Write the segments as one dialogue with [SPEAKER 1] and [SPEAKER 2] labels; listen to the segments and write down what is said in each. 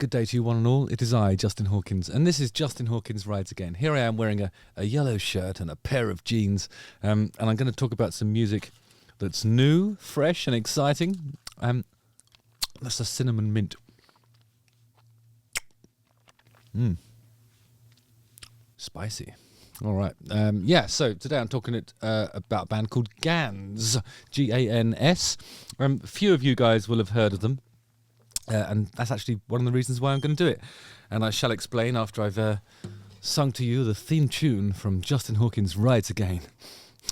[SPEAKER 1] good day to you one and all. It is I, Justin Hawkins, and this is Justin Hawkins Rides Again. Here I am wearing a yellow shirt and a pair of jeans, and I'm going to talk about some music that's new, fresh and exciting. That's a cinnamon mint. Spicy. All right. So today I'm talking about a band called Gans, G-A-N-S. Few of you guys will have heard of them. And that's actually one of the reasons why I'm going to do it. And I shall explain after I've sung to you the theme tune from Justin Hawkins Rides Again.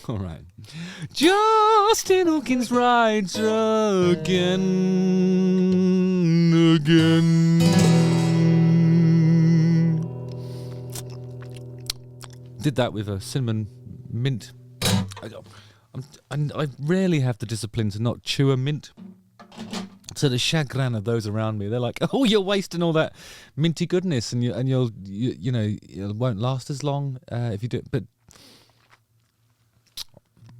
[SPEAKER 1] All right. Justin Hawkins rides again. Did that with a cinnamon mint. I rarely have the discipline to not chew a mint. To the chagrin of those around me, they're like, "Oh, you're wasting all that minty goodness, and you it won't last as long if you do it." But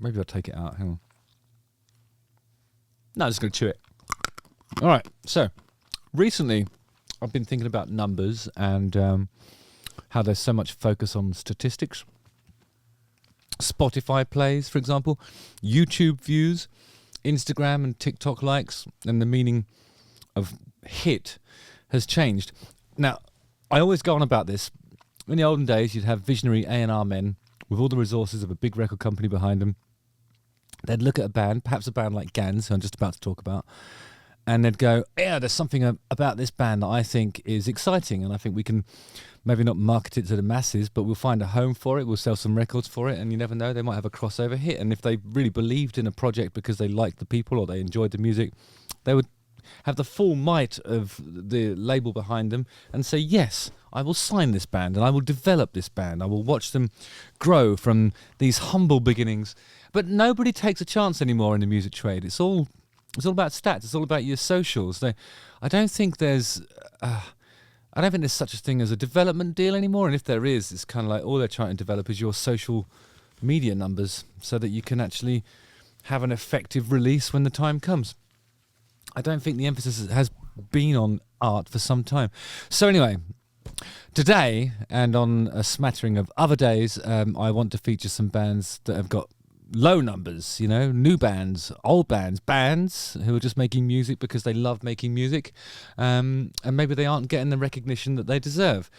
[SPEAKER 1] maybe I'll take it out. Hang on. No, I'm just going to chew it. All right. So recently, I've been thinking about numbers and how there's so much focus on statistics. Spotify plays, for example, YouTube views, Instagram and TikTok likes, and the meaning of hit has changed. Now, I always go on about this. In the olden days, you'd have visionary A&R men with all the resources of a big record company behind them. They'd look at a band, perhaps a band like Gans, who I'm just about to talk about, and they'd go, yeah, there's something about this band that I think is exciting, and I think we can maybe not market it to the masses, but we'll find a home for it, we'll sell some records for it, and you never know, they might have a crossover hit. And if they really believed in a project because they liked the people or they enjoyed the music, they would have the full might of the label behind them and say, yes, I will sign this band and I will develop this band. I will watch them grow from these humble beginnings. But nobody takes a chance anymore in the music trade. It's all about stats. It's all about your socials. I don't think there's such a thing as a development deal anymore. And if there is, it's kind of like all they're trying to develop is your social media numbers so that you can actually have an effective release when the time comes. I don't think the emphasis has been on art for some time. So anyway, today and on a smattering of other days, I want to feature some bands that have got low numbers, new bands, old bands who are just making music because they love making music, and maybe they aren't getting the recognition that they deserve.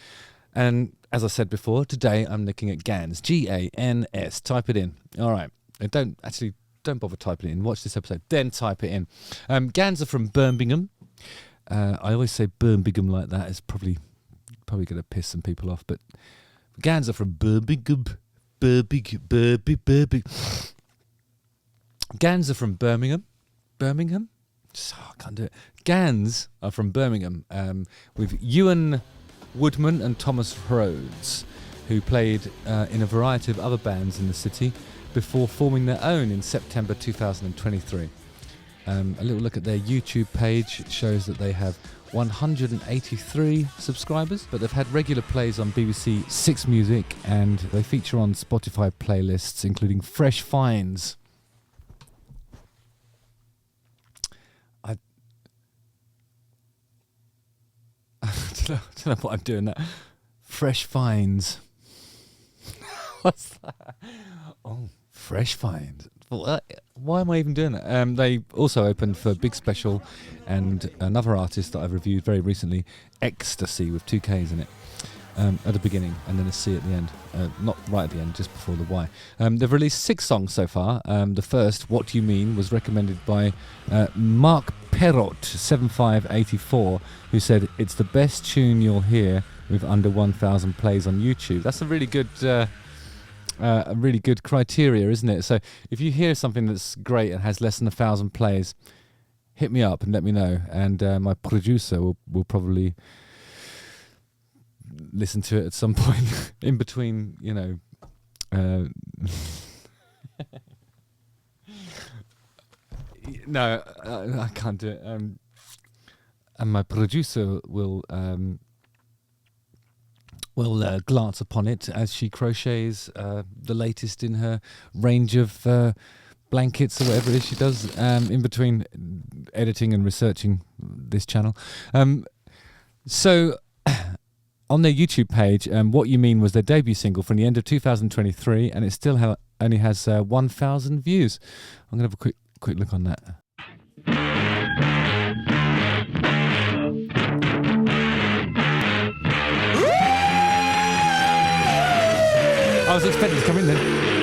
[SPEAKER 1] And as I said before, today I'm looking at Gans, G-A-N-S. Type it in. All right. And don't bother typing it in. Watch this episode, then type it in. Gans are from Birmingham. I always say Birmingham like that. It's probably going to piss some people off, but Gans are from Birmingham. Gans are from Birmingham. Birmingham? I can't do it. Gans are from Birmingham, with Ewan Woodman and Thomas Rhodes, who played in a variety of other bands in the city before forming their own in September 2023. A little look at their YouTube page shows that they have 183 subscribers, but they've had regular plays on BBC Six Music, and they feature on Spotify playlists, including Fresh Finds. I don't know what I'm doing that. Fresh Finds. What's that? Oh, Fresh Finds. Why am I even doing that? They also opened for Big Special and another artist that I've reviewed very recently, Ecstasy, with 2 Ks in it, at the beginning and then a C at the end. Not right at the end, just before the Y. They've released 6 songs so far. The first, What Do You Mean, was recommended by Mark Perrott, 7584, who said, it's the best tune you'll hear with under 1,000 plays on YouTube. That's a really good criteria, isn't it? So if you hear something that's great and has less than 1,000 plays, hit me up and let me know, and my producer will probably listen to it at some point in between, no, I can't do it, and my producer will glance upon it as she crochets the latest in her range of blankets or whatever it is she does in between editing and researching this channel. So, on their YouTube page, What You Mean was their debut single from the end of 2023, and it still only has 1,000 views. I'm going to have a quick look on that. I was expecting to come in then.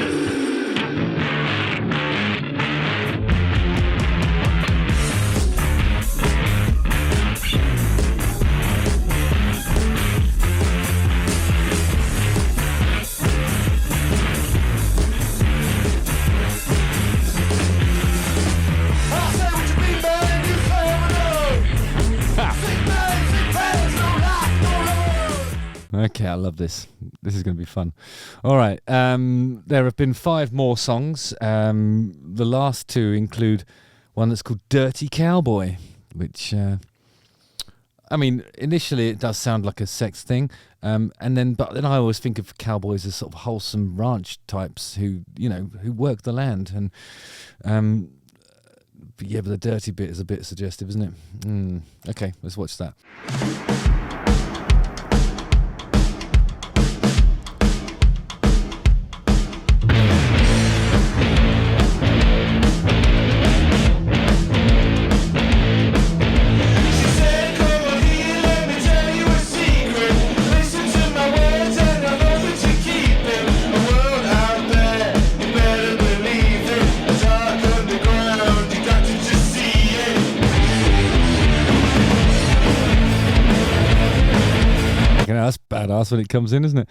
[SPEAKER 1] Okay, I love this. This is going to be fun. All right. There have been 5 more songs. The last 2 include one that's called Dirty Cowboy, which, I mean, initially it does sound like a sex thing. But then I always think of cowboys as sort of wholesome ranch types who work the land. But the dirty bit is a bit suggestive, isn't it? Okay, let's watch that. That's badass when it comes in, isn't it?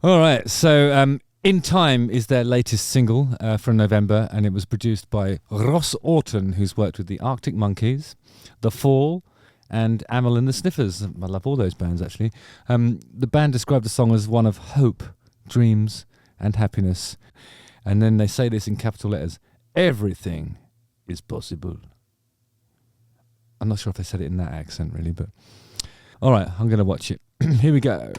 [SPEAKER 1] All right, so In Time is their latest single from November, and it was produced by Ross Orton, who's worked with the Arctic Monkeys, The Fall, and Amyl and the Sniffers. I love all those bands, actually. The band described the song as one of hope, dreams, and happiness. And then they say this in capital letters: everything is possible. I'm not sure if they said it in that accent, really, but... All right, I'm going to watch it. Here we go.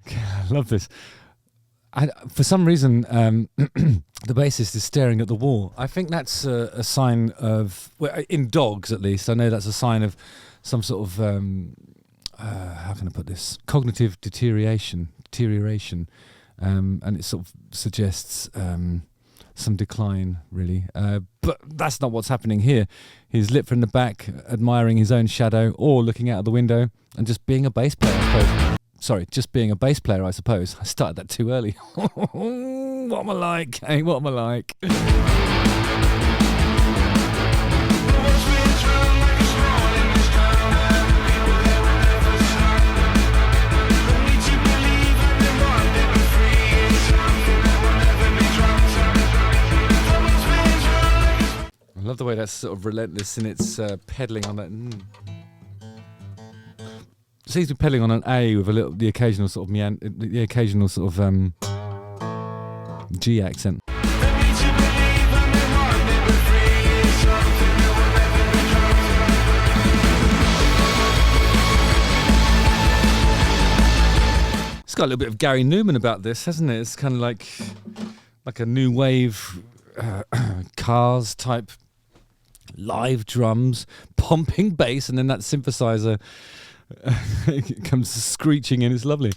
[SPEAKER 1] I love this. For some reason, the bassist is staring at the wall. I think that's a sign of, well, in dogs at least, I know that's a sign of some sort of, how can I put this, cognitive deterioration, and it sort of suggests some decline, really. But that's not what's happening here. He's lit from the back, admiring his own shadow, or looking out of the window and just being a bass player, I suppose. Sorry, just being a bass player, I suppose. I started that too early. What am I like? Hey, what am I like? I love the way that's sort of relentless in its pedaling on that. It seems to be pedaling on an A with the occasional sort of G accent. It's got a little bit of Gary Newman about this, hasn't it? It's kind of like a new wave Cars type live drums, pumping bass, and then that synthesizer it comes screeching in. It's lovely.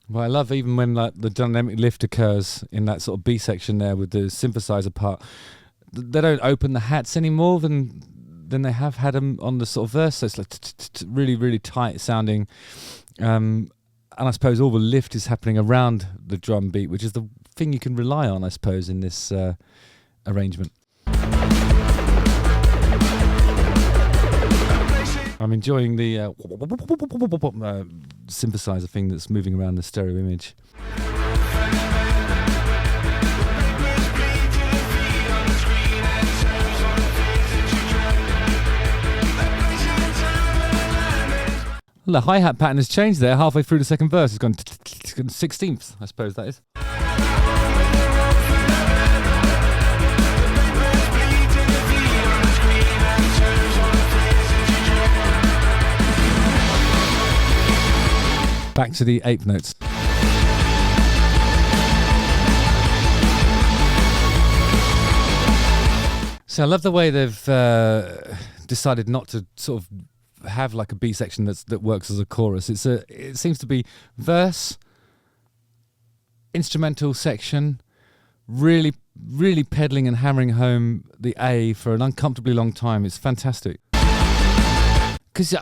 [SPEAKER 1] Well, I love even when the dynamic lift occurs in that sort of B section there with the synthesizer part. They don't open the hats anymore than they have had them on the sort of verse. So it's like really, really tight sounding. And I suppose all the lift is happening around the drum beat, which is the thing you can rely on, I suppose, in this arrangement. I'm enjoying the synthesizer thing that's moving around the stereo image. The hi-hat pattern has changed there halfway through the second verse. It's gone 16th, I suppose that is. Back to the eighth notes. So I love the way they've decided not to sort of have like a B section that works as a chorus. It seems to be verse, instrumental section, really pedaling and hammering home the A for an uncomfortably long time. It's fantastic. Because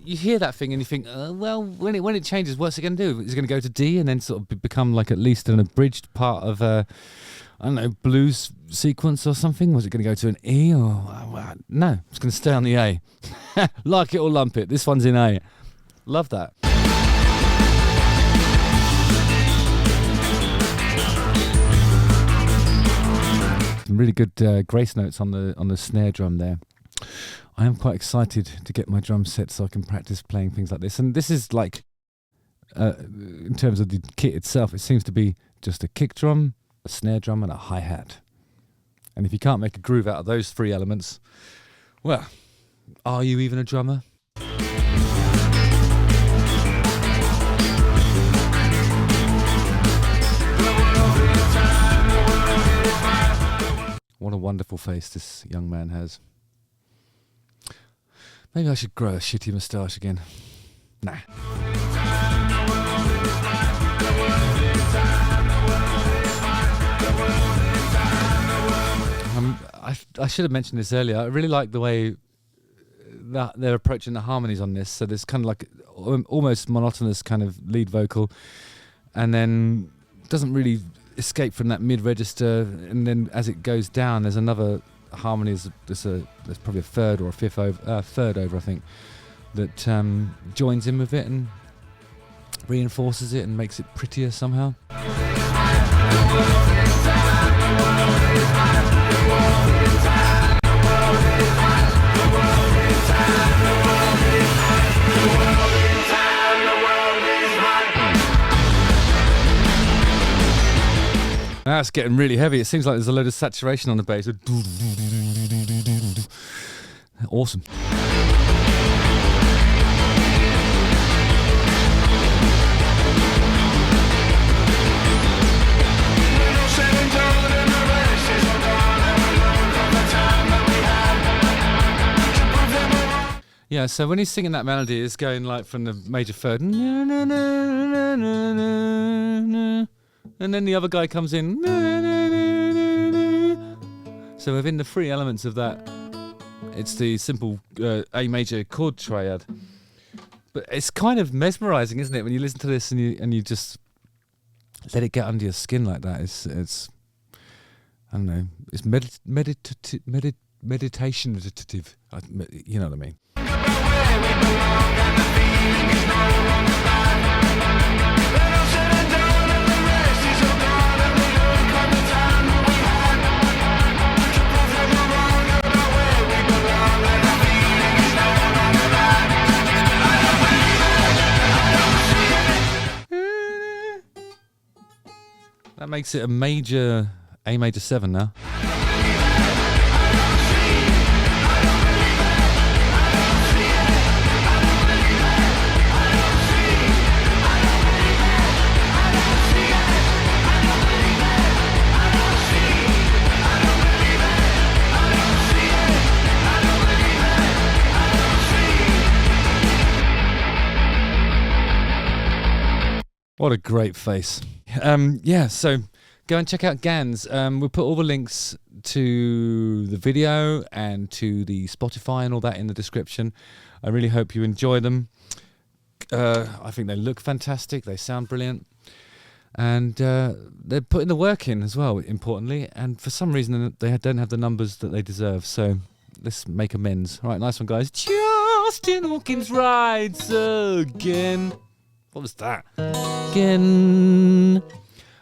[SPEAKER 1] you hear that thing and you think, well, when it changes, what's it going to do? Is it going to go to D and then sort of become like at least an abridged part of I don't know, blues sequence or something? Was it going to go to an E or no? It's going to stay on the A. Like it or lump it. This one's in A. Love that. Some really good grace notes on the snare drum there. I am quite excited to get my drum set so I can practice playing things like this. And this is like, in terms of the kit itself, it seems to be just a kick drum, a snare drum, and a hi-hat. And if you can't make a groove out of those three elements, well, are you even a drummer? What a wonderful face this young man has. Maybe I should grow a shitty moustache again. Nah. I should have mentioned this earlier. I really like the way that they're approaching the harmonies on this. So there's kind of like almost monotonous kind of lead vocal, and then doesn't really escape from that mid-register. And then as it goes down, there's another harmony. There's probably a third or a third over, I think, that joins in with it and reinforces it and makes it prettier somehow. Now it's getting really heavy. It seems like there's a load of saturation on the bass. Awesome. Yeah, so when he's singing that melody, it's going like from the major third, and then the other guy comes in. So within the three elements of that, it's the simple A major chord triad. But it's kind of mesmerizing, isn't it, when you listen to this and you just let it get under your skin like that. It's I don't know. It's meditative. You know what I mean. That makes it a major A major 7 now. What a great face. Yeah, so go and check out Gans. We'll put all the links to the video and to the Spotify and all that in the description. I really hope you enjoy them. I think they look fantastic. They sound brilliant. And they're putting the work in as well, importantly. And for some reason, they don't have the numbers that they deserve. So let's make amends. All right, nice one, guys. Justin Hawkins rides again. What was that? Again.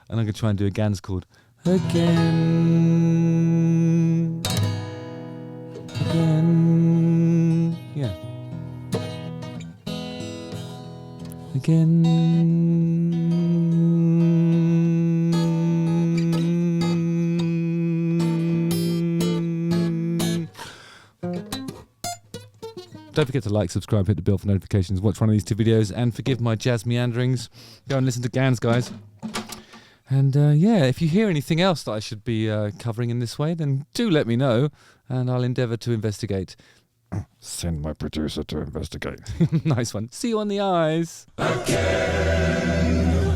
[SPEAKER 1] And I'm going to try and do a Gans chord. Again. Again. Yeah. Again. Don't forget to like, subscribe, hit the bell for notifications, watch one of these 2 videos, and forgive my jazz meanderings. Go and listen to Gans, guys. And if you hear anything else that I should be covering in this way, then do let me know, and I'll endeavour to investigate. Send my producer to investigate. Nice one. See you on the eyes. Again.